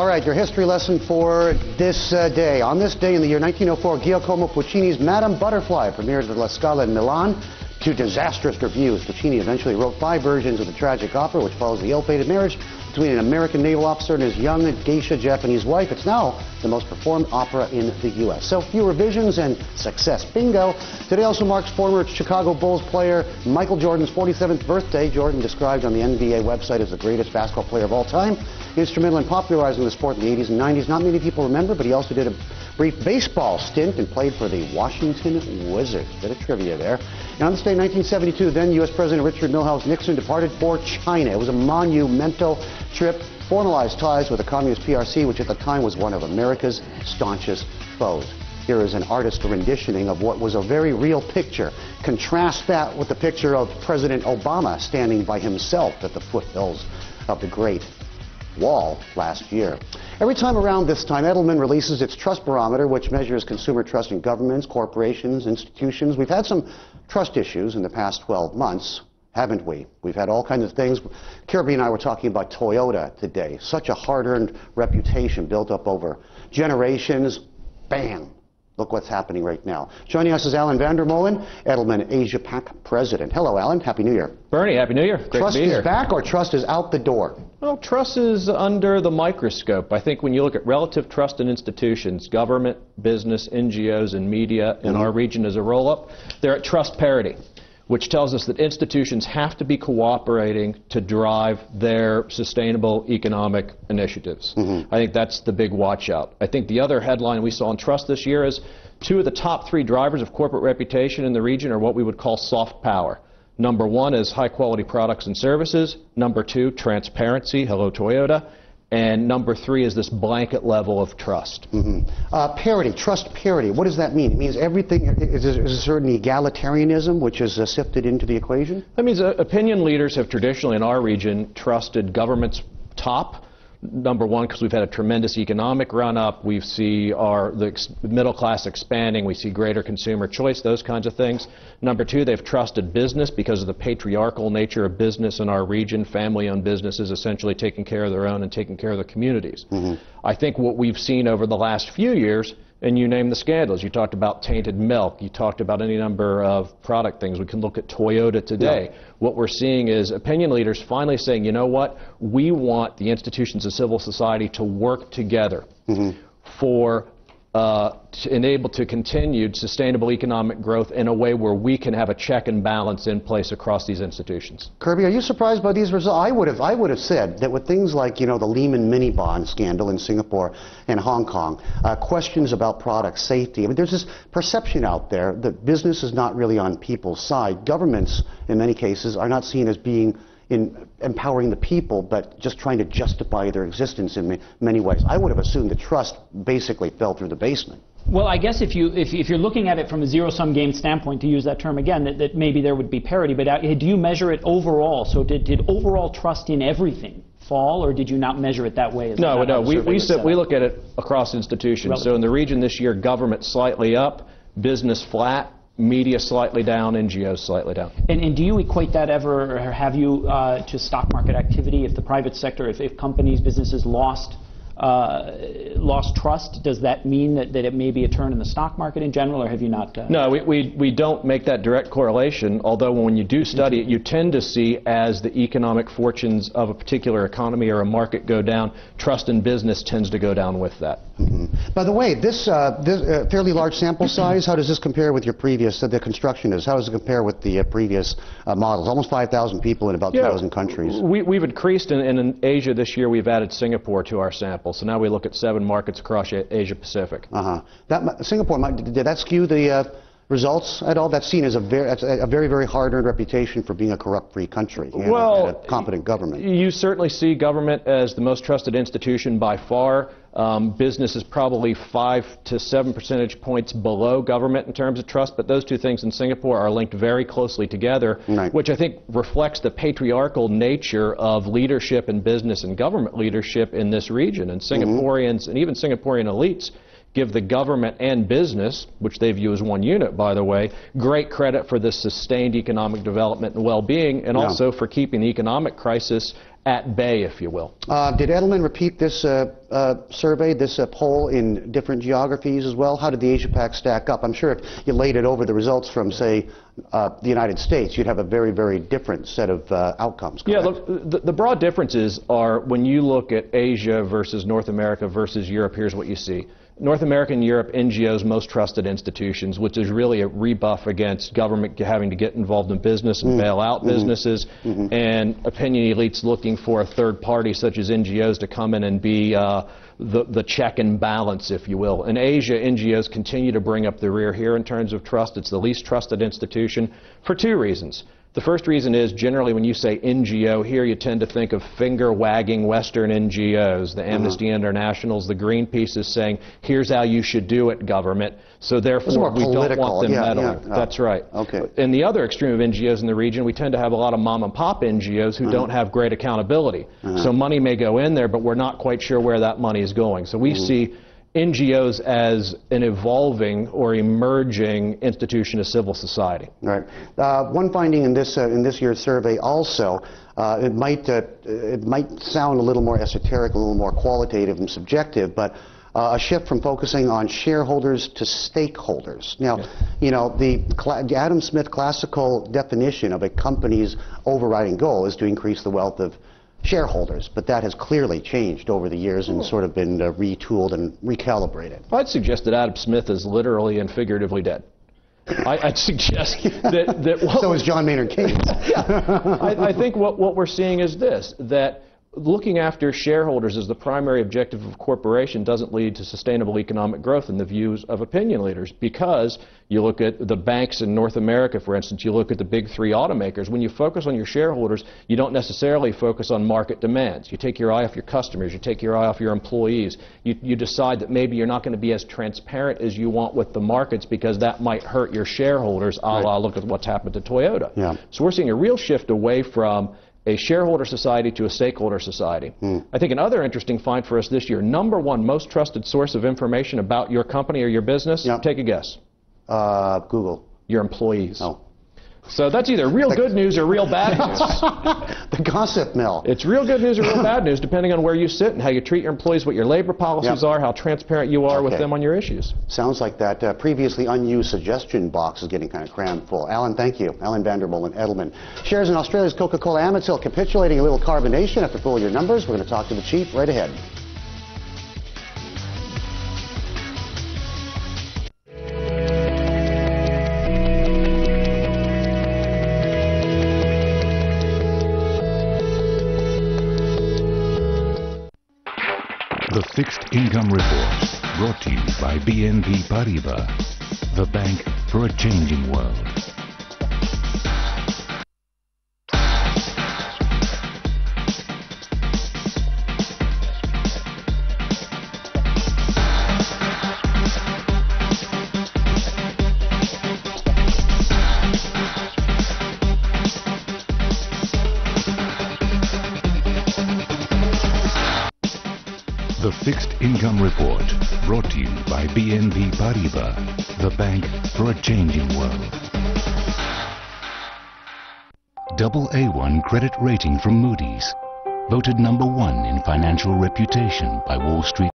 All right, your history lesson for this day. On this day in the year 1904, Giacomo Puccini's Madame Butterfly premieres at La Scala in Milan. To disastrous reviews, Puccini eventually wrote 5 versions of the tragic opera, which follows the ill-fated marriage between an American naval officer and his young geisha Japanese wife. It's now the most performed opera in the U.S. So few revisions and success. Bingo. Today also marks former Chicago Bulls player Michael Jordan's 47th birthday. Jordan, described on the NBA website as the greatest basketball player of all time, instrumental in popularizing the sport in the 80s and 90s. Not many people remember, but he also did a brief baseball stint and played for the Washington Wizards. Bit of trivia there. And on this day, 1972, then U.S. President Richard Milhous Nixon departed for China. It was a monumental trip, formalized ties with the Communist PRC, which at the time was one of America's staunchest foes. Here is an artist's renditioning of what was a very real picture. Contrast that with the picture of President Obama standing by himself at the foothills of the Great Wall last year. Every time around this time, Edelman releases its trust barometer, which measures consumer trust in governments, corporations, institutions. We've had some trust issues in the past 12 months, haven't we? We've had all kinds of things. Kirby and I were talking about Toyota today. Such a hard-earned reputation built up over generations. Bam! Look what's happening right now. Joining us is VanderMolen, Edelman Asia Pacific President. Hello, Alan. Happy New Year. Bernie, Happy New Year. Great Trust to be here. is back or trust is out the door? Well, trust is under the microscope. I think when you look at relative trust in institutions, government, business, NGOs, and media in our region as a roll-up, they're at trust parity, which tells us that institutions have to be cooperating to drive their sustainable economic initiatives. I think that's the big watch-out. I think the other headline we saw in trust this year is 2 of the top 3 drivers of corporate reputation in the region are what we would call soft power. Number 1 is high-quality products and services. Number 2, transparency. Hello, Toyota. And number 3 is this blanket level of trust. Parity, trust parity. What does that mean? It means everything, is a certain egalitarianism which is sifted into the equation? That means opinion leaders have traditionally in our region trusted government's top. Number 1, because we've had a tremendous economic run-up. We see the middle class expanding. We see greater consumer choice, those kinds of things. Number 2, they've trusted business because of the patriarchal nature of business in our region. Family-owned businesses essentially taking care of their own and taking care of the communities. I think what we've seen over the last few years, and you name the scandals. You talked about tainted milk. You talked about any number of product things. We can look at Toyota today. What we're seeing is opinion leaders finally saying, you know what, we want the institutions of civil society to work together to enable to continued sustainable economic growth in a way where we can have a check and balance in place across these institutions. Kirby, are you surprised by these results? I would have said that with things like, you know, the Lehman mini bond scandal in Singapore and Hong Kong, questions about product safety. I mean, there's this perception out there that business is not really on people's side. Governments, in many cases, are not seen as being in empowering the people, but just trying to justify their existence in many ways. I would have assumed that trust basically fell through the basement. Well, I guess if you're looking at it from a zero-sum game standpoint, to use that term again, that maybe there would be parity, but do you measure it overall? So did overall trust in everything fall, or did you not measure it that way? No. We look at it across institutions. Relative. So in the region this year, government slightly up, business flat, media slightly down, NGOs slightly down. And do you equate that ever, or have you, to stock market activity? If the private sector, if companies, businesses lost trust, does that mean that it may be a turn in the stock market in general, or have you not? No, we don't make that direct correlation, although when you do study it, you tend to see as the economic fortunes of a particular economy or a market go down, trust in business tends to go down with that. By the way, this fairly large sample size, how does this compare with your previous, the construction is, how does it compare with the previous models? Almost 5,000 people in about 2,000 countries. We've increased in Asia this year. We've added Singapore to our sample. So now we look at 7 markets across Asia Pacific. Singapore, did that skew the results at all? That's seen as a very hard-earned reputation for being a corrupt-free country and a competent government. You certainly see government as the most trusted institution by far. Business is probably 5 to 7 percentage points below government in terms of trust, but those two things in Singapore are linked very closely together, which I think reflects the patriarchal nature of leadership and business and government leadership in this region. And Singaporeans and even Singaporean elites give the government and business, which they view as one unit, by the way, great credit for the sustained economic development and well-being, and also for keeping the economic crisis at bay, if you will. Did Edelman repeat this survey, this poll in different geographies as well? How did the Asia-Pac stack up? I'm sure if you laid it over the results from, say, the United States, you'd have a very, very different set of outcomes. Correct? Yeah, look, the broad differences are when you look at Asia versus North America versus Europe, here's what you see. North America and Europe, NGOs, most trusted institutions, which is really a rebuff against government having to get involved in business and bail out businesses, and opinion elites looking for a third party such as NGOs to come in and be the check and balance, if you will. In Asia, NGOs continue to bring up the rear here in terms of trust. It's the least trusted institution for two reasons. The first reason is generally when you say NGO here, you tend to think of finger-wagging Western NGOs, the Amnesty Internationals, the Greenpeaces saying, here's how you should do it, government. So therefore, we don't want them meddling. That's right. Okay. In the other extreme of NGOs in the region, we tend to have a lot of mom-and-pop NGOs who don't have great accountability. So money may go in there, but we're not quite sure where that money is going. So we see NGOs as an evolving or emerging institution of civil society. Right. One finding in this year's survey also, it might sound a little more esoteric, a little more qualitative and subjective, but a shift from focusing on shareholders to stakeholders. Now, you know, the Adam Smith classical definition of a company's overriding goal is to increase the wealth of shareholders, but that has clearly changed over the years and sort of been retooled and recalibrated. I'd suggest that Adam Smith is literally and figuratively dead. I'd suggest that so is John Maynard Keynes. I think what we're seeing is this, that looking after shareholders as the primary objective of a corporation doesn't lead to sustainable economic growth in the views of opinion leaders, because you look at the banks in North America, for instance, you look at the big three automakers. When you focus on your shareholders, you don't necessarily focus on market demands. You take your eye off your customers, you take your eye off your employees. You decide that maybe you're not going to be as transparent as you want with the markets because that might hurt your shareholders, a la look at what's happened to Toyota. Yeah. So we're seeing a real shift away from a shareholder society to a stakeholder society. I think another interesting find for us this year, #1 most trusted source of information about your company or your business, take a guess. Google. Your employees. Oh. So that's either real good news or real bad news. The gossip mill. It's real good news or real bad news, depending on where you sit and how you treat your employees, what your labor policies are, how transparent you are with them on your issues. Sounds like that previously unused suggestion box is getting kind of crammed full. Alan, thank you. Alan VanderMolen, Edelman. Shares in Australia's Coca-Cola Amatil capitulating a little carbonation after full year numbers. We're going to talk to the chief right ahead. The Fixed Income Report, brought to you by BNP Paribas, the bank for a changing world. The Fixed Income Report, brought to you by BNP Paribas, the bank for a changing world. AA1 credit rating from Moody's, voted #1 in financial reputation by Wall Street.